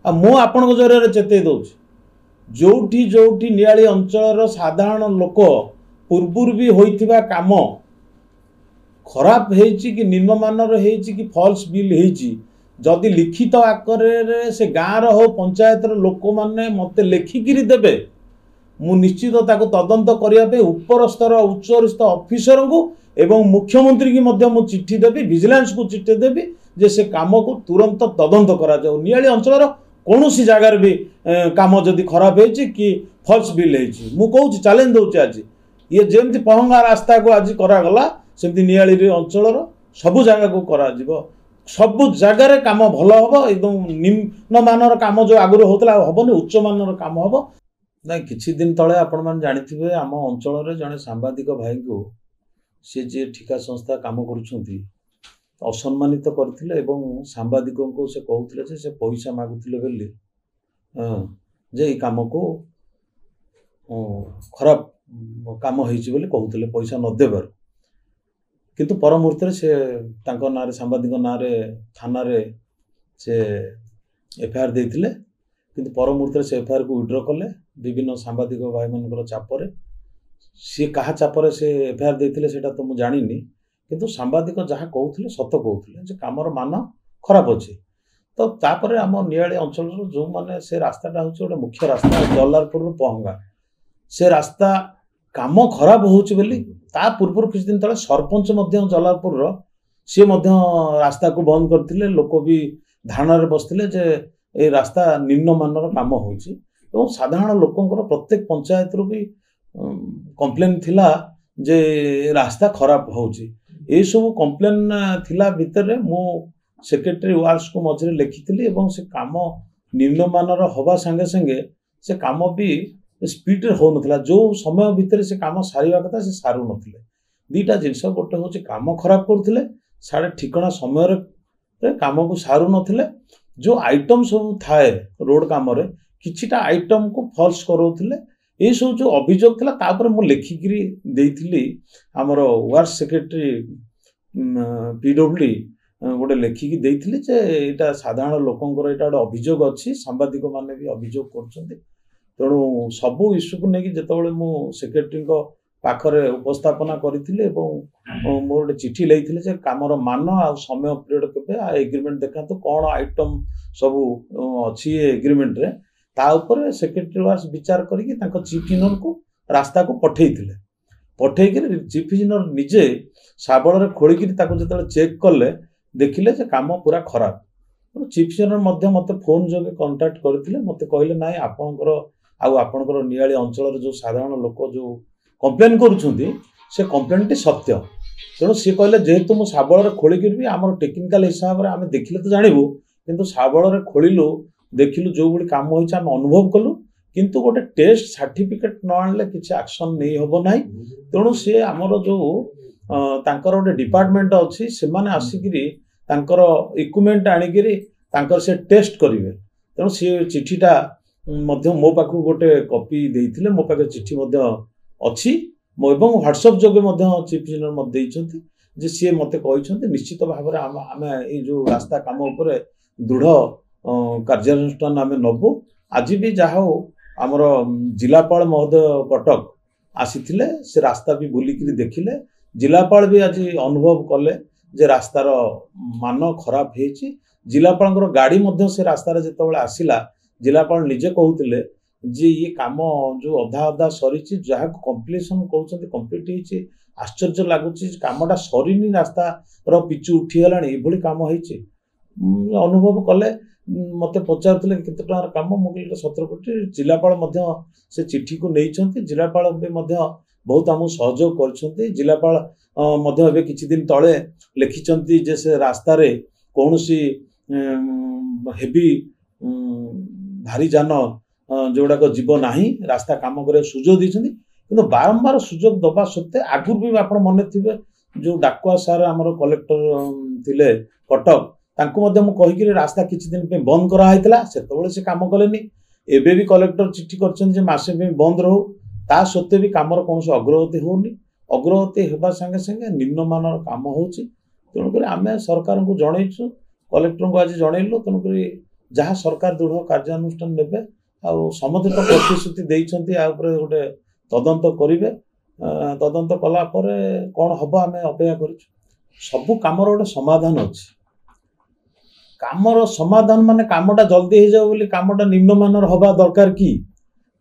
मु आपण जरिए चेतई दौर जोठी जोठी नियाली अंचल साधारण लोक पूर्वर भी होइथिबा काम खराब होइछि कि निम्नमानर होइछि कि फॉल्स बिल होइछि जदि लिखित आकार से गाँव हो पंचायत लोक मैंने मत लेखिकी देवे मु निश्चित ताको तदंत करने उपर स्तर उच्चस्थ ऑफिसर को एवं मुख्यमंत्री की मध्य मु चिट्ठी देवी विजिलेंस को चिट्ठी देवी जे से काम को तुरंत तदंत करा जाऊ नियाली अंचल कौन सी जगार भी काम जदि खराब होइछि कि फॉल्स बिल होइछि मु कहूँ चैलेंज दौर आज ये जमती पहंगा रास्ता को आज करागला सेमती नियाली अंचल सबू जगह को करा सबु जगार काम भल हम एकदम निम्न मानर काम जो आगुरी होता हेनी उच्च मानर काम हम ना किछि दिन तले आपण मैंने जानी आम अंचल जड़े सांबादिक भाई को सी जी ठिका संस्था काम कर असम्मानित करथिले एवं सांबादिकों को से कहते से पैसा मागुले बोली जे काम को खराब काम होइछि बोली कहते पैसा न देवर किंतु पर मुहूर्त से ना सांबादिक ना थाना से एफआईआर देते किंतु पर मुहूर्त से एफआईआर को विड्र कले विभिन्न सांबादिक भाई मान चापर सी क्या चापर से एफआईआर देते सेटा तो मुझे जानी किंतु सांबादिक जहाँ कहते सत कहते कामर मान खराब अच्छे तो तापर आम नियाली अंचल जो मैंने से रास्ताटा हूँ गोटे मुख्य रास्ता जलारपुर पहंगा से रास्ता काम खराब होउछि बोली ता पूर्व किछ दिन तले सरपंच मध्य जलालपुर सी मध्य रास्ता को बंद करथिले लोक भी धारणा रे बसथिले जे ए रास्ता निम्न मानर काम होउछि एवं साधारण लोकंकर प्रत्येक पंचायत रो भी कंप्लेन थिला जे रास्ता खराब होउछि ए सब कंप्लेन थिला भितर मो सेक्रेटरी वार्ड्स को मझरे लिखिथिली एवं से काम निम्न मानर होबा संगे संगे से काम भी स्पीड हो नथिला जो समय भितर से काम सारिबा कथा से सारू नथिले दीटा जिनस गोटे हूँ काम खराब करथिले साढ़े ठिकना समय रे काम को सारू नथिले जो आइटम सब थाए रोड काम रे किछिटा आइटम को फॉल्स करौथिले ये सब जो अभियोग थिला तापर मु लेखिकी देइथिली हमर वार्ड सेक्रेटरी पीडब्ल्यूडी गोटे लेखिकी देइथिली जे एटा साधारण लोकंकर एटा गोटे अभियोग अछि सांबादिक माने भी अभियोग करछन्ते तेणु सबू इश्यू को लेकिन जिते मु सेक्रेटरी पाखरे उपस्थापना करी मोर गोटे चिठी लेते जे कामर मान आ समय पीरियड के एग्रीमेंट देखा तो कौन आइटम सबू अच्छी एग्रीमेंट रे ता ऊपर सेक्रेटरी वार्स विचार करके चीफ इंजीनियर को रास्ता को पठे चीफ इंजीनियर निजे शाबल खोलिकी जो चेक कले देखिले जे काम पूरा खराब चीफ इंजीनियर मत फोन जोगे कंटाक्ट करते मत कहले ना आपणकर आपणकर नियाली अंचल जो साधारण लोक जो कंप्लेन करुछंती से कंप्लेन टी सत्य तेणु सी कहले जेहेतु मु शाबल खोलिकी भी आम टेक्निकाल हिसाब से आम देखिले तो जानबू किंतु शाबल खोलु देखिलु जो भाई काम होइछ आम अनुभव कलु किंतु गोटे टेस्ट सर्टिफिकेट न आनले किछि एक्शन नहीं होबो नाही तेणु सी आमर जो तांकर गोटे डिपार्टमेंट अच्छी से माने आसिकिरी तांकर इक्विपमेंट आनिकिरी तांकर से टेस्ट करिवे तेणु सी चिठीटा मध्य मो पाखु गोटे कॉपी देइथिले मो पाखे चिठी मध्य अछि मो एवं व्हाट्सएप जोगे मध्य चीफ इंजीनियर मत देइछंती जे सी मते कहिछंती निश्चित भाव रे आमे ए जो रास्ता काम ऊपर दृढ़ कार्यानुष्ठान आमे नबु आज भी जाहो आमर जिलापाल महोदय कटक आसीथिले से रास्ता भी बुलिकी देखिले जिलापाल भी आज अनुभव कले जे रास्तार मान खराब होइछि जिलापाल गाड़ी मध्य से रास्तार जेतबेले आसिला जिलापाल निजे कहते जे ये काम जो अधा अधा सरी जहाँ कम्प्लीसन कहते कम्प्लीट होती आश्चर्य लगुच कामटा सरीनी रास्ता पिचु उठीगला ये काम होती अनुभव कले मत पचारे केते टंकार काम मुझे 17 कोटी जिलापाल से चिठी को नहीं जिलापाल भी बहुत आम सहयोग कर जिलापाल किछि दिन तले लिखिं जे से रास्ता कौन सी हेवी भारी जान जोड़ाक जीव ना रास्ता काम कर सुजोग देते कि बारंबार सुजोग दबा सत्वे आगुरी भी आप मन थे जो डाकुआ सार आमर कलेक्टर थिले कटक कहीकि रास्ता किसी दिन पे बंद कराइला से काम कले एबे भी कलेक्टर चिट्ठी कर मासे बंद रहू ता सत्वे भी कामर कौन अग्रगति होनी अग्रगति होगा संगे संगे निम्नमानर काम हो तेणुक आम सरकार को जनईचु कलेक्टर को आज जनइलु तेणुक जहाँ सरकार दृढ़ कार्यानुष्ठान नेबे समस्त तो प्रतिश्रुति देइछन्ती आ ऊपर गोटे तदंत करिवे तदंत कला परे कौन हम आम अपेक्षा कर सबू कामर गोटे समाधान अच्छी कामर समाधान माने कामटा जल्दी हो जाए बोली कामटा निम्नमानर हवा दरकार कि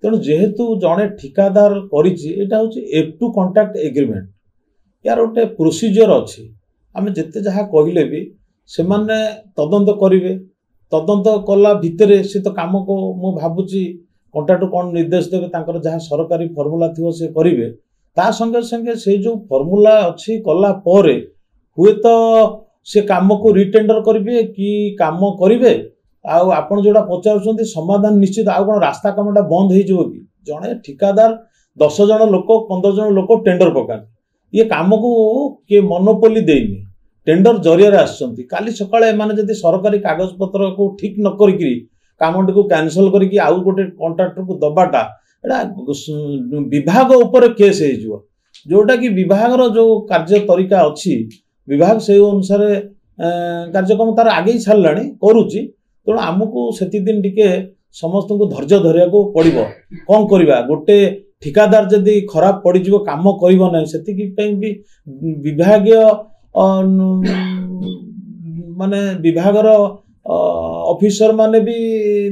तेणु जेहेतु जड़े ठिकादार करा हूँ एफ टू कंट्राक्ट एग्रीमेंट यार गोटे प्रोसीजर अच्छी आम जिते जहाँ कहले भी से माने तदंत करेंगे तदंत कला भितर सी तो कम को मु भावुची कंट्राक्टर कौन निर्देश देवे तांकर जहाँ सरकारी फर्मुला थी से करेंगे ता संगे संगे से जो फर्मुला अच्छी कला परे हुए तो से काम को रिटेंडर करेंगे कि काम करेंगे आपन जोड़ा पचार समाधान निश्चित आउ कौन रास्ता कामटा बंद हो कि जड़े ठिकादार 10 जन लोक 15 जन लोक टेंडर पका ये काम को किए मोनोपोली देनी टेंडर जरिया आसछंती काली सकाळे माने जदि सरकारी कागज पत्र को ठीक न करिकरी कामटी को कैंसल करिकि आउ गोटे कॉन्ट्रैक्टर को दबाटा एटा विभाग ऊपर केस हे जिवो जोटा कि विभाग रो जो कार्य तरीका अछि विभाग से अनुसार कार्यक्रम तार आगे ही छाड़लाणी करूची तेणु आमको सेति दिन टिके समस्त को धैर्य धरिया को पड़िबो कौन करवा गोटे ठिकादार जदि खराब पड़ जाव कम कर भी विभागीय माने विभाग ऑफिसर माने भी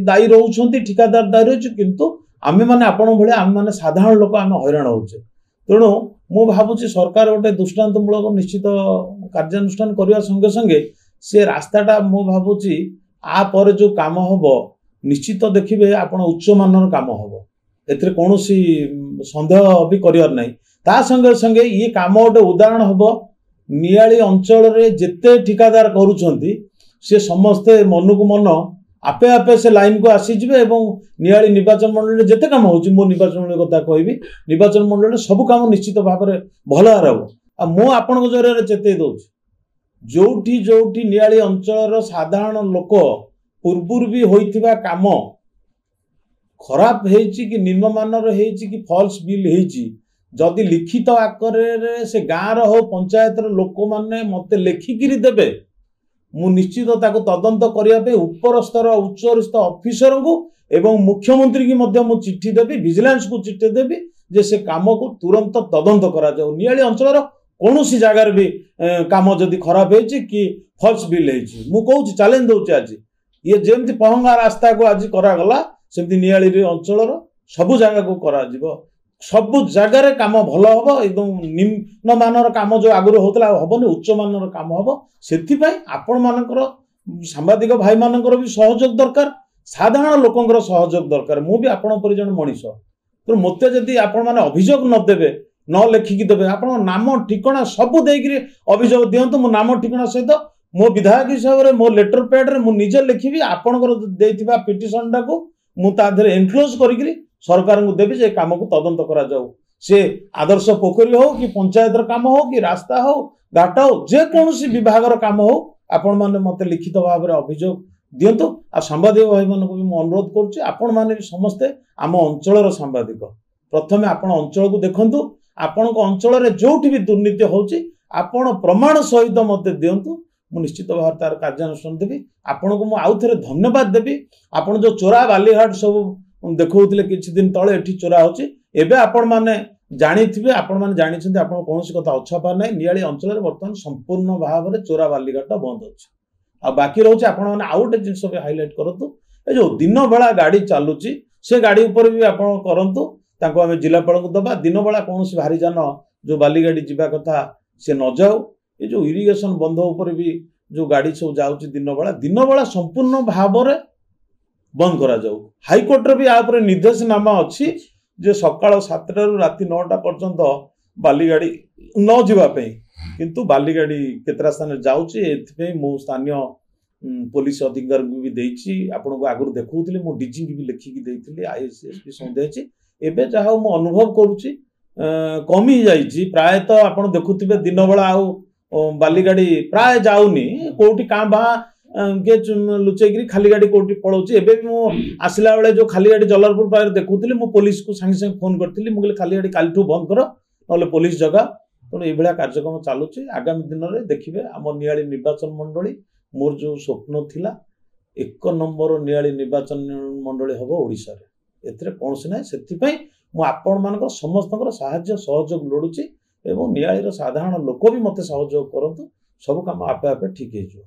दायी रोचंती ठिकादार दायी रही किंतु आमे माने आपण भले आमे माने साधारण लोक आमे हैरान होचे तेणु मु भावुची सरकार गोटे दृष्टांतमूलक निश्चित कार्यानुष्ठान करने संगे संगे से रास्ताटा मु भावुची आ पर जो काम हम निश्चित देखिए आपण उच्च मानर काम हम एथिरे कोनोसी संदेह भी करियर नाही ता संगे संगे ये काम गोटे उदाहरण हम नियाली अंचल रे जेते ठिकादार करूछंती से समस्ते मन को मन आपे आपे से लाइन को आसी जिवे एवं नियाली निर्वाचन मंडल रे जेते काम होची मो निर्वाचन मंडल कथा कहबी निर्वाचन मंडल रे सब काम निश्चित भाव में भल हरब आ मो आपण को जरिया रे चेते दउची जोठी जोठी नियाली अंचल रो साधारण लोक पूर्वुर भी होइथिबा काम खराब हेची कि निम्नमानर हेची कि फॉल्स बिल हेची जदि लिखित आकारे से गाँव हो पंचायत लोक मैंने मत लेखिकी देवे मु निश्चित ताको तदंत करने उपर स्तर उच्च स्तर ऑफिसर को एवं मुख्यमंत्री की मध्य मु चिट्ठी देवी विजिलेंस को चिट्ठी देवी जे से काम को तुरंत तदंत करा जाऊ नियाली अंचल कौन सी जगार भी काम जदि खराब होती कि फॉल्स बिल होती मु कहूँ चैलेंज दूसरी आज ये जमी पहंगा रास्ता को आज करागला सेमती नियाली अंचल सबू जगह को करा सबु जगार काम भल हम एकदम निम्न मानर काम जो आगुरी होता हेनी उच्च मानर काम हम से आपण मानकर सांबादिक भाई मानकर भी सहयोग दरकार साधारण लोकंर सहयोग दरकार मु भी आपण पर जन मनीष तो मत जदि आपण माने अभियोग न देवे न लेखिकी देवे आपण नाम ठिकाना सबू देकरी अभियोग दिंतु मो नाम ठिकाना सहित मो विधायक हिसाब से मो लेटर पैड रे मु निजे लिखिबी आपणकर देइथिबा पिटिशन टाको मु ता धरे एनक्लोज करिकरी सरकार को देवी जे काम को तदंत करा जाऊ से आदर्श पोखरी हो कि पंचायत काम हो कि रास्ता हो घाट हो जेकोसी विभाग काम हो आपण माने मते लिखित भाव में अभियोग दिंतु आ सांबादिक भाई मान को भी अनुरोध करुच्ची आपण माने भी समस्ते आम अंचल सांबादिक प्रथमे आपण अंचल को देखंतु आपण अंचल रे जोठी भी दुर्नीति होची आपण प्रमाण सहित मते दिंतु मु निश्चित भाव तार कार्यानुष्ठान देवी आपण को मु आउ थे धन्यवाद देवी आपण जो चोरा बालीघाट सब देखौथिले किछि दिन तळे एठी चोरा होची एबे आपण माने जानिथिबे आपण माने जानिछन्ते आपण कोनोसी कथा अछपा नै नियाली अंचल रे वर्तमान संपूर्ण भाव रे चोरा बालीघाट बंद होची आ बाकी रहउची आपण माने आउट जिंस भी हाइलाइट करंतु ए जो दिन बेला गाड़ी चालुची से गाड़ी ऊपर भी आपण करंतु ताको हमें जिलापाल को दबा दिन बेला कोनोसी भारी जान जो बाली गाड़ी जिबा कथा से न जाऊ ये जो इरिगेशन बंध ऊपर भी जो गाड़ी सब जाउची दिन बेला संपूर्ण भाव में बंद करा जाऊ हाईकोर्ट रे भी आ पर निर्देशनामा अच्छी जे सकाळ 7टा रु राति 9टा पर्यंत बाली गाड़ी न जीवा पे किंतु बाली गाड़ी केतरा स्थान जाउची एथि मु स्थानीय पुलिस अधिकारी को भी देइची आपन को आगु देखौथिले मु डीजी की भी लिखिकी देइथिले आईएसएस भी संदेची एबे जहा मु अनुभव करूची कमी जाइची प्राय तो आपन देखुथिबे दिन बेला आउ बाली गाड़ी प्राय जाउनी कोठी कां बा के लुचेगिरी खाली गाड़ी कोठी पड़ोची एबे भी मु आसिला बेले जो खाली गाड़ी जलालपुर पार देखुथिले मु पुलिस को संगे संगे फोन करथिली मु कहले खाली गाड़ी कालठू बंद कर नले पुलिस जगह तो ए भलिया कार्यक्रम चालुची आगामी दिन रे देखिबे हम नियाली निर्वाचन मंडली मोर जो स्वप्न थिला ଏକ ନମ୍ବର ନିଆଳି ନିର୍ବାଚନ ମଣ୍ଡଳୀ ହେବ ଓଡ଼ିଶାରେ। ଏଥିରେ କୌଣସି ନାହିଁ। ସେଥିପାଇଁ ମୁଁ ଆପଣମାନଙ୍କର ସମସ୍ତଙ୍କର ସାହାଯ୍ୟ ସହଯୋଗ ଲୋଡୁଛି ଏବଂ ନିଆଳିର ସାଧାରଣ ଲୋକ ବି ମୋତେ ସହଯୋଗ କରନ୍ତୁ। ସବୁ କାମ ଆପେ ଆପେ ଠିକ୍ ହେଇଯିବ।